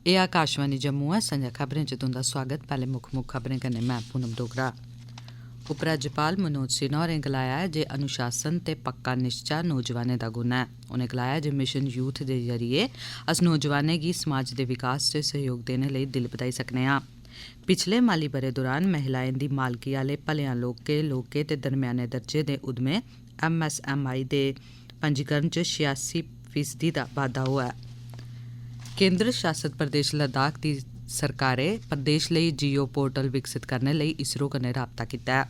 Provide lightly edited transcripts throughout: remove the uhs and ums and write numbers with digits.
एह् आकाशवाणी जम्मू है। संजा खबरें च तुंदा स्वागत। पैह्ले मुक्ख खबरें कन्नै मैं पूनम डोगरा। उपराज्यपाल मनोज सिन्हा होरें गलाया ऐ जे अनुशासन ते पक्का निश्चा नौजवानें दा गुण ऐ। उनें गलाया जे मिशन यूथ दे जरिए अस नौजवानें गी समाज दे विकास च सहयोग देने लेई दिल बधाई सकने आं। पिछले माली ब'रे दौरान महिलाएं दी मालकी आह्ले भलेआं लौह्के ते दरम्याने दर्जे दे उद्यमें MSMI दे पंजीकरण च 86% दा बाद्धा होआ ऐ। केंद्र शासित प्रदेश लद्दाख दी सरकारै प्रदेश लेई जियो पोर्टल विकसित करने लेई इसरो कन्नै राबता कीता ऐ।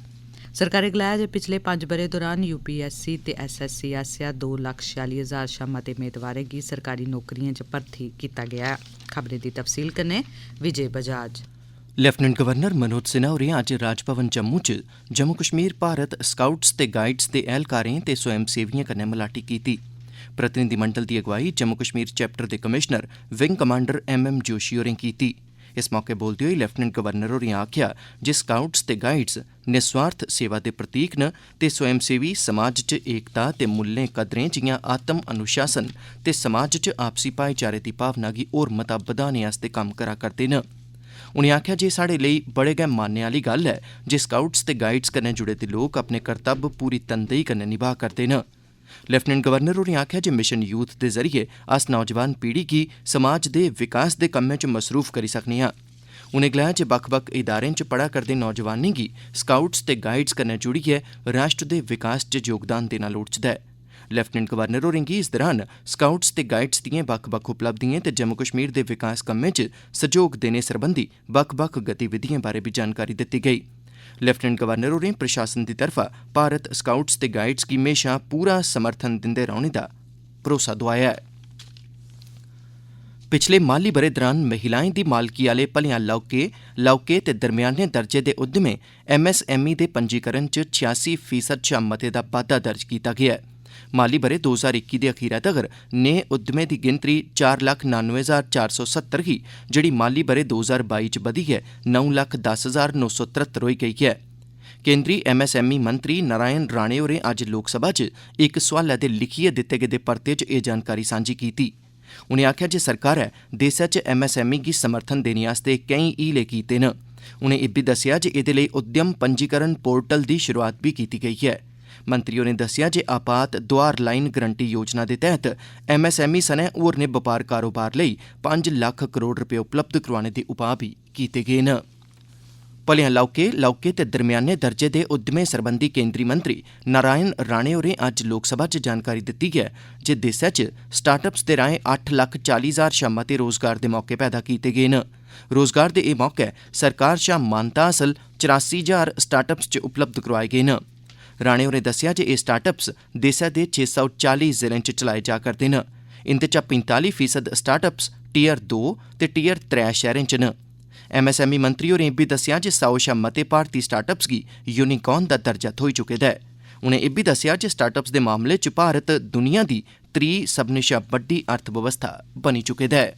सरकारै गलाया जे पिछले 5 ब'रे दौरान UPSC ते SSC आसेआ 2,46,000 शा मते मेदवारें गी सरकारी नौकरियें च भर्थी कीता गेआ ऐ। खबरें दी तफसील कन्नै विजय बजाज। लेफ्टिनेंट गवर्नर मनोज सिन्हा होरें अज्ज राजभवन जम्मू च जम्मू कश्मीर भारत स्काउट्स ते गाइड्स दे ऐह्लकारें ते स्वयंसेवियें कन्नै मलाटी कीती। प्रतिनिधिमंडल दी अगुवाई जम्मू कश्मीर चैप्टर दे commissioner wing commander MM Joshi होरें कीती। इस मौके बोलदे होई लेफ्टिनेंट गवर्नर होरें आखेआ जे स्काउट्स ते गाइड्स निस्वार्थ सेवा दे प्रतीक न ते स्वयंसेवी समाज च एकता ते मुल्लें कदरें जियां आत्म अनुशासन ते समाज च आपसी भाईचारे दी भावना गी होर मता बधाने आस्तै कम्म करा करदे न। उनें आखेआ जे साढ़े लेई बड़े गै मान्ने आह्ली गल्ल ऐ जे स्काउट्स ते गाइड्स कन्नै जुड़े दे लोक अपने कर्तव्य पूरी तनदेही कन्नै निभा करदे न। लेफ्टिनेंट गवर्नर होरें आखेआ जे मिशन यूथ दे जरिए अस नौजवान पीढ़ी गी समाज दे विकास दे कम्में च मसरूफ करी सकने आं। उनें गलाया जे बक्ख-बक्ख इदारें च पढ़ा करदे नौजवानें गी स्काउट्स ते गाइड्स कन्नै जुड़ियै राष्ट्र दे विकास च योगदान देना लोड़चदा ऐ। लेफ्टिनेंट गवर्नर होरें गी इस दौरान स्काउट्स ते गाइड्स दिएं बक्ख-बक्ख उपलब्धिएं ते जम्मू कश्मीर दे विकास कम्में च सैह्योग देने सरबंधी बक्ख-बक्ख गतिविधिएं बारै बी जानकारी दित्ती गेई। लेफ्टिनेंट गवर्नर होरें प्रशासन दी तरफा भारत स्काउट्स ते गाइड्स गी म्हेशां पूरा समर्थन दिंदे रौह्ने दा भरोसा दोआया ऐ। पिछले माली ब'रे दौरान महिलाएं दी मालकी आह्ले भलेआं लौह्के ते दरम्याने दर्जे दे उद्यमें MSME दे पंजीकरण च 86% शा मते दा बाद्धा दर्ज कीता गेआ ऐ। माली ब'रे 2021 दे अखीरै तगर नेह् उद्यमें दी गिनतरी 4,99,470 ही, जेह्ड़ी माली ब'रे 2022 च बधियै 9,10,973 होई गेई ऐ। केंद्री MSME मंत्री नारायण राणे होरें अज्ज लोकसभा च इक सोआलै दे लिखियै दित्ते गेदे परते च एह् जानकारी सांझी कीती। उनें आखेआ जे सरकारै देसै च MSME गी समर्थन देने आस्तै केईं हीले कीते न। उनें इब्बी दस्सेआ जे एह्दे लेई उद्यम पंजीकरण पोर्टल दी शुरुआत बी कीती गेई ऐ। मंत्री होरें दस्सेआ जे आपात दोआर लाइन गरंटी योजना दे तैह्त MSME सनै होरनें बपार कारोबार लेई 5 लक्ख करोड़ रपेऽ उपलब्ध करोआने दे उपाऽ बी कीते गे न। भलेआं लौह्के ते दरम्याने दर्जे दे उद्यमें सरबंधी केंद्री मंत्री नारायण राणे होरें अज्ज लोकसभा च जानकारी दित्ती ऐ जे देसै च स्टार्टअप्स दे राएं 8,40,000 शा मते रोजगार दे मौके पैदा कीते गे न। रोजगार दे एह् मौके सरकार शा मानता हासल 84,000 स्टार्टअप्स च उपलब्ध करोआए गे न। राणे होरें दस्सेआ जे एह् स्टार्टअप्स देसै दे 640 जिलें च चलाए जा करदे न। इंदे चा 45% स्टार्टअप्स टीयर 2 ते टीयर 3 शैह्रें च न। MSME मंत्री होरें इब्बी दस्सेआ जे 100 शा मते भारती स्टार्टअप्स गी यूनिकॉर्न दा दर्जा थ्होई चुके दा ऐ। उनें इब्बी दस्सेआ जे स्टार्टअप्स दे मामले च भारत दुनिया दी त्री सभनें शा बड्डी अर्थबवस्था बनी चुके दा ऐ।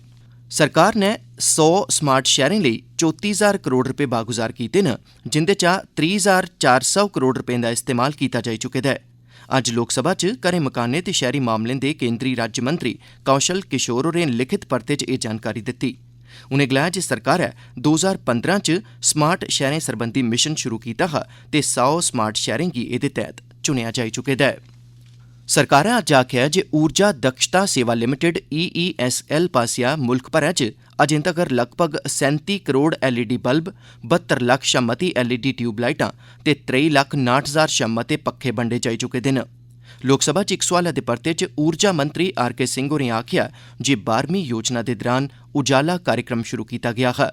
सरकार नै 100 स्मार्ट शैह्रें लेई 34,000 करोड़ रपेऽ बागुजार कीते न, जिंदे चा 30,400 करोड़ रपें दा इस्तेमाल कीता जाई चुके दा ऐ। अज्ज लोकसभा च घरें मकानें ते शैह्री मामलें दे केंद्री राज्यमंत्री कौशल किशोर होरें लिखित परते च एह् जानकारी दित्ती। उनें गलाया जे सरकारै 2015 च स्मार्ट शैह्रें सरबंधी मिशन शुरू कीता हा ते 100 स्मार्ट शैह्रें गी एह्दे तैह्त चुनेआ जाई चुके दा ऐ। सरकारै अज्ज आखेआ जे ऊर्जा दक्षता सेवा लिमिटेड EESL पासेआ मुल्ख भरै च अजें तगर लगभग 37 करोड़ LED बल्ब, 72 लक्ख शा मती LED ट्यूबलाइटां ते 3,59,000 शा मते पक्खे बंडे जाई चुके दे न। लोकसभा च इक सोआलै दे परते च ऊर्जा मंत्री RK सिंह होरें आखेआ जे 12वीं योजना दे दौरान उजाला कार्यक्रम शुरू कीता गेआ हा।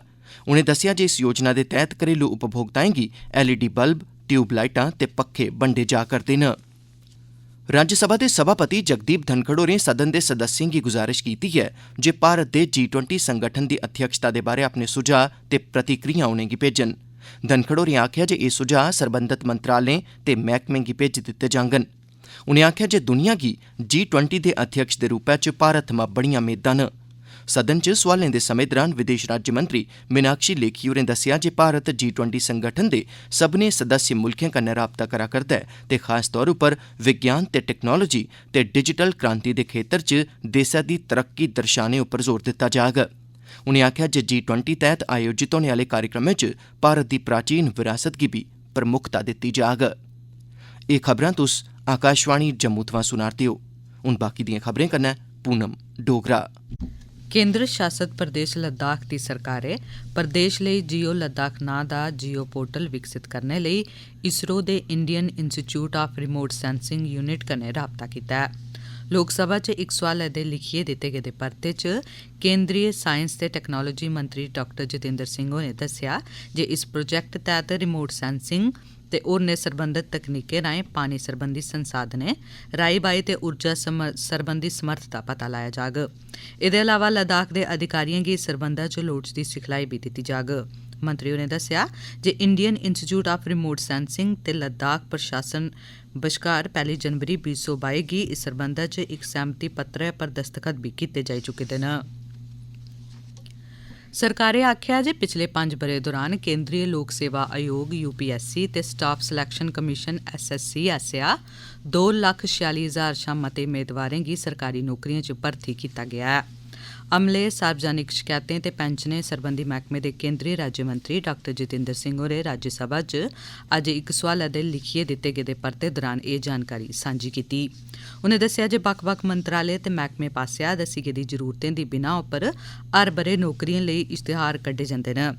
उनें दस्सेआ जे इस योजना दे तैह्त घरेलू उपभोक्ताएं गी LED बल्ब, ट्यूबलाइटां ते पक्खे बंडे जा करदे न। राज्यसभा दे सभापति जगदीप धनखड़ होरें सदन दे सदस्यें गी गुजारिश कीती ऐ जे भारत दे G20 संगठन दी अध्यक्षता दे बारै अपने सुझाऽ ते प्रतिक्रिया उनेंगी भेजन। धनखड़ होरें आखेआ जे एह् सुझाऽ सरबंधत मंत्रालयें ते मैह्कमें गी भेजी दित्ते जाङन। उनें आखेआ जे दुनिया गी G20 दे अध्यक्ष दे रूपै च भारत थमां बड़ियां मेदां न। सदन च सोआलें दे समें दौरान विदेश राज्यमंत्री मीनाक्षी लेखी होरें दस्सेआ जे भारत G20 संगठन दे सभनें सदस्य मुल्खें कन्नै राबता करा करदा ऐ ते खास तौर उप्पर विज्ञान ते टैक्नोलोजी ते डिजिटल क्रांति दे खेत्तर च देसै दी तरक्की दर्शाने उप्पर जोर दित्ता जाग। उनें आखेआ जे G20 तैह्त आयोजित होने आह्ले कार्यक्रमें च भारत दी प्राचीन विरासत गी बी प्रमुखता दित्ती जाग। एह् खबरां तुस आकाशवाणी जम्मू थमां सुना'रदे ओ। हून बाकी दिएं खबरें कन्नै पूनम डोगरा। केंद्र शासत प्रदेश लद्दाख दी सरकारै प्रदेश लेई जियो लद्दाख नां दा जियो पोर्टल विकसित करने लेई इसरो दे Indian institute of remote sensing unit कन्नै राबता कीता ऐ। लोकसभा च इक सोआलै दे लिखियै दित्ते गेदे परते च केंद्रीय साइंस ते टैक्नोलोजी मंत्री डाक्टर जितेंद्र सिंह होरें दस्सेआ जे इस प्रोजेक्ट तैह्त रिमोट सेंसिंग ते होरनें सरबंधत तकनीकें राएं पानी सरबंधी संसाधनें, राई बाई ते ऊर्जा सरबंधी समर्थ दा पता लाया जाग। एह्दे अलावा लद्दाख दे अधिकारिएं गी इस सरबंधा च लोड़चदी सिखलाई बी दित्ती जाग। मंत्री होरें दस्सेआ जे Indian institute of remote sensing ते लद्दाख प्रशासन बश्कार 1 जनवरी 2022 गी इस सरबंधा च इक सैह्मति पत्रै पर दस्तखत बी कीते जाई चुके दे न। सरकारै आखेआ जे पिछले 5 ब'रें दौरान केंद्रीय लोक सेवा आयोग UPSC ते स्टाफ सिलेक्शन कमीशन SSC आसेआ 2,46,000 शा मते मेदवारें गी सरकारी नौकरियें च भर्थी कीता गेआ ऐ। अमले, सार्वजनिक शकैतें ते पैंशनें सरबंधी मैह्कमे दे केंद्री राज्यमंत्री डाक्टर जितेंद्र सिंह होरें राज्यसभा च अज्ज इक सोआलै दे लिखियै दित्ते गेदे परते दौरान एह् जानकारी सांझी कीती। उनें दस्सेआ जे बक्ख बक्ख मंत्रालय ते मैह्कमे पासेआ दस्सी गेदी जरूरतें दी बिनाह् उप्पर हर ब'रे नौकरियें लेई इश्तेहार कड्ढे जंदे न।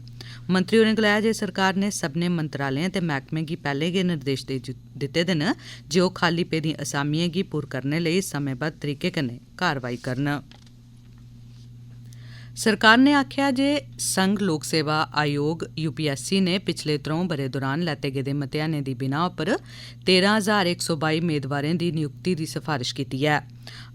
मंत्री होरें गलाया जे सरकार ने सब्भनें मंत्रालयें ते मैह्कमें गी पैह्ले गै निर्देश दित्ते दे न जे ओह् खाली पेदी असामियें गी पुर करने लेई समेंबद्ध तरीके कन्नै कारवाई करन। सरकार ने आखेआ जे संघ लोक सेवा आयोग UPSC ने पिछले 3 ब'रें दौरान लैते गेदे मतेहानें दी बिनाह् उप्पर 13,122 मेदवारें दी नियुक्ति दी सफारश कीती ऐ।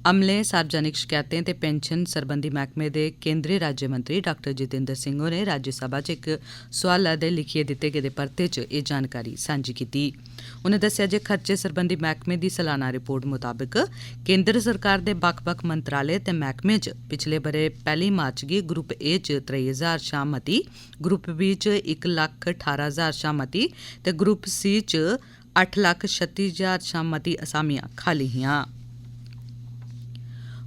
अमले, सार्वजनिक शकैतें ते पेंशन सरबंधी मैह्कमे दे केंद्री राज्यमंत्री डाक्टर जितेंद्र सिंह होरें राज्यसभा च इक सोआलै दे लिखियै दित्ते गेदे परते च एह् जानकारी सांझी कीती। उनें दस्सेआ जे खर्चे सरबंधी मैह्कमे दी सालाना रिपोर्ट मुताबिक केंद्र सरकार दे बक्ख बक्ख मंत्रालय ते मैह्कमें च पिछले ब'रे 1 मार्च गी ग्रुप A च 23,000 शा मती, ग्रुप B च 1,18,000 शा मती ते ग्रुप C च 8,36,000 शा मती असामियां खाली हियां।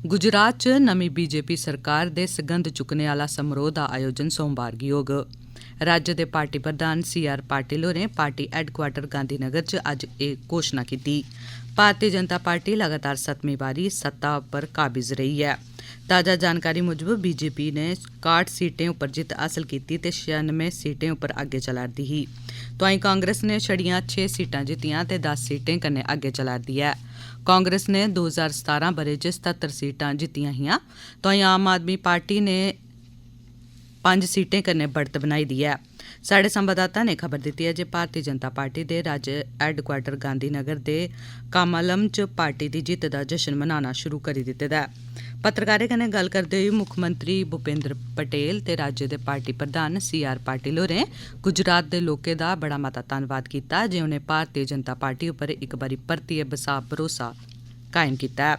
गुजरात च नमीं BJP सरकार दे सगंध चुक्कने आह्ला समारोह दा आयोजन सोमवार गी होग। राज्य दे पार्टी प्रधान CR पाटिल होरें पार्टी हैडक्वार्टर गांधीनगर च अज्ज एह् घोशणा कीती। भारतीय जनता पार्टी लगातार 7मीं बारी सत्ता उप्पर काबिज रेही ऐ। ताजा जानकारी मुजब BJP ने 61 सीटें उप्पर जित्त हासल कीती ते 96 सीटें उप्पर अग्गै चला'रदी ही। तोआईं कांग्रेस ने छड़ियां 6 सीटां जित्तियां ते 10 सीटें कन्नै अग्गै चला'रदी ऐ। कांग्रेस ने 2017 ब'रे च 77 सीटां जित्तियां हियां। तोआईं आम आदमी पार्टी ने 5 सीटें कन्नै बढ़त बनाई दी ऐ। साढ़े संवाददाता ने खबर दित्ती ऐ जे भारतीय जनता पार्टी दे राज्य हैडक्वार्टर गांधीनगर दे कामालम च पार्टी दी जित्त दा जश्न मनाना शुरू करी दित्ते दा ऐ। पत्रकारें कन्नै गल्ल करदे होई मुक्खमंत्री भूपेंद्र पटेल ते राज्य दे पार्टी प्रधान CR पाटिल होरें गुजरात दे लोकें दा बड़ा मता धन्नवाद कीता जे उनें भारतीय जनता पार्टी उप्पर इक बारी परतियै बसाह भरोसा कायम कीता ऐ।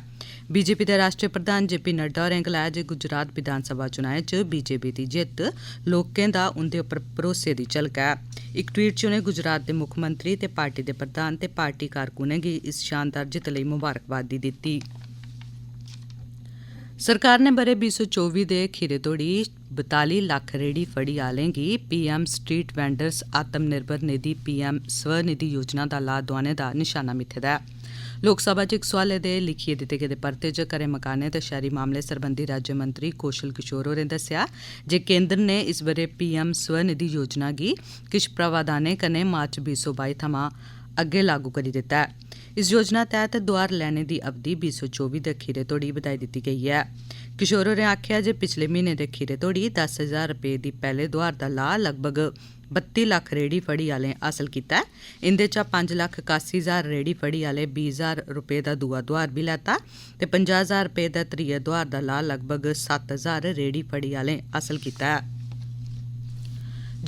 BJP दे राष्ट्रीय प्रधान JP नड्डा होरें गलाया जे गुजरात विधानसभा चुनाएं च BJP दी जित्त लोकें दा उंदे उप्पर भरोसे दी झलक ऐ। इक ट्वीट च उनें गुजरात दे मुक्खमंत्री ते पार्टी दे प्रधान ते पार्टी कारकुनें गी इस शानदार जित्त लेई मुबारकबाद दित्ती। सरकार ने ब'रे 2024 दे खीरे तोड़ी 42 लक्ख रेहड़ी फड़ी आह्लें गी PM street vendors Atmanirbhar Nidhi PM Svanidhi योजना दा लाह् दोआने दा निशाना मित्थे दा ऐ। लोकसभा च इक सोआलै दे लिखियै दित्ते गेदे परते च घरें मकानें ते शैह्री मामले सरबंधी राज्यमंत्री कौशल किशोर होरें दस्सेआ जे केंद्र ने इस ब'रे PM स्वनिधि योजना गी किश प्रावधानें कन्नै मार्च 2022 थमां अग्गें लागू करी दित्ता ऐ। इस योजना तैह्त दोआर लैने दी अवधि 2024 दे खीरे तोड़ी बधाई दित्ती गेई ऐ। किशोर होरें आखेआ जे पिछले म्हीने दे खीरे तोड़ी 10,000 रपेऽ दी पैह्ले दोआर दा लाह् लगभग 32 लक्ख रेहड़ी फड़ी आह्लें हासल कीता ऐ। इंदे चा 5,81,000 रेहड़ी फड़ी आह्ले 20,000 रपेऽ दा दूआ दोआर बी लैता ते 50,000 रपेऽ दा त्रीया दोआर दा लाह् लगभग 7,000 रेहड़ी फड़ी आह्लें हासल कीता ऐ।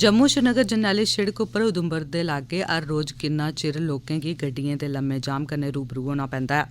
जम्मू श्रीनगर जरनैली शिड़क उप्पर उधमपुर दे लागै हर रोज किन्ना चिर लोकें गी गड्डिएं दे लम्मे जाम कन्नै रूबरू होना पैंदा ऐ।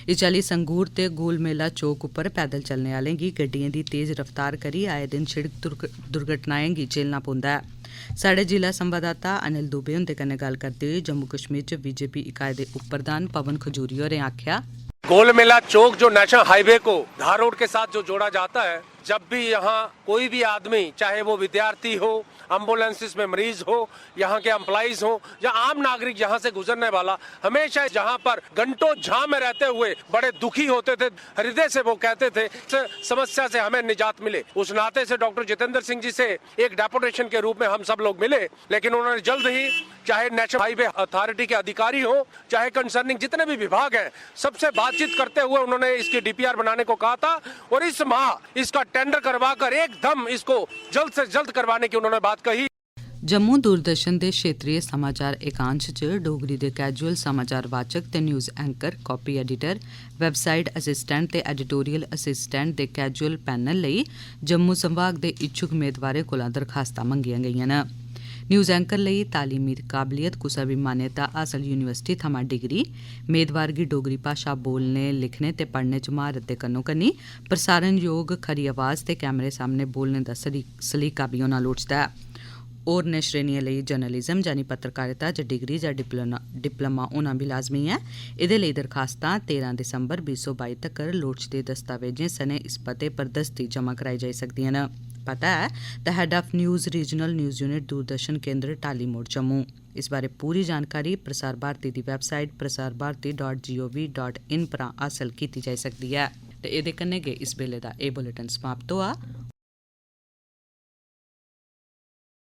इस चाल्ली संगूर ते गोल मेला चौक उप्पर पैदल चलने आह्लें गी गड्डिएं दी तेज रफ्तार करी आए दिन शिड़क दुर्घटनाएं गी झेलना पौंदा ऐ। साढ़े जिला संवाददाता अनिल दुबे हुंदे कन्नै गल्ल करदे होई जम्मू कश्मीर च BJP इकाई दे उप प्रधान पवन खजूरी होरें आखेआ, गोल मेला चौक जो नेशनल हाईवे को धार रोड के साथ जो जोड़ा जाता है जब भी यहाँ कोई भी आदमी, चाहे वो विद्यार्थी हो, एम्बुलेंसेस में मरीज हो, यहाँ के एम्प्लॉइज हो या आम नागरिक यहाँ से गुजरने वाला, हमेशा जहाँ पर घंटों जाम में रहते हुए बड़े दुखी होते थे, हृदय से वो कहते थे समस्या से हमें निजात मिले। उस नाते से डॉक्टर जितेंद्र सिंह जी से एक डेपुटेशन के रूप में हम सब लोग मिले, लेकिन उन्होंने जल्द ही चाहे नेशनल हाईवे अथॉरिटी के अधिकारी हो, चाहे कंसर्निंग जितने भी विभाग हैं, सबसे बातचीत करते हुए उन्होंने इसकी डीपीआर बनाने को कहा था और इस माह इसका टेंडर करवाकर एकदम इसको जल्द से जल्द करवाने की उन्होंने बात कही। जम्मू दूरदर्शन दे क्षेत्रीय समाचार एकांश च डोगरी दे कैजुअल समाचार वाचक ते news anchor, copy editor, website assistant ते एडिटोरियल असिस्टेंट दे कैजुअल पैनल लई जम्मू संभाग दे इच्छुक मेदवारें कोला दरखास्तां मंगियां गेईआं न। न्यूज़ एंकर लई तालीमी काबलियत कुसै बी मान्यता हासल यूनिवर्सिटी थमां डिग्री, मेदवार गी डोगरी भाशा बोलने, लिखने ते पढ़ने च म्हारत दे कन्नो कन्नी प्रसारण योग खरी आवाज़ ते कैमरे सामने बोलने दा सलीका बी होना लोड़चदा ऐ। होरनें श्रेणियें लेई जर्नलिज्म यानी पत्रकारिता च डिग्री जां डिप्लोमा होना बी लाजमी ऐ। एह्दे लेई दरखास्तां 13 दिसंबर 2022 तक्कर लोड़चदे दस्तावेजें सने इस पते पर दस्ती जमा कराई जाई सकदियां न। पता है the head of news regional news unit Doordarshan केंद्र टाली मोड़ जम्मू। इस बारे पूरी जानकारी प्रसार भारती दी वैबसाइट prasarbharati.gov.in परा हासल कीती जाई सकदी ऐ। ते एह्दे कन्नै गै इस बेल्ले दा एह् बुलेटिन समाप्त होआ।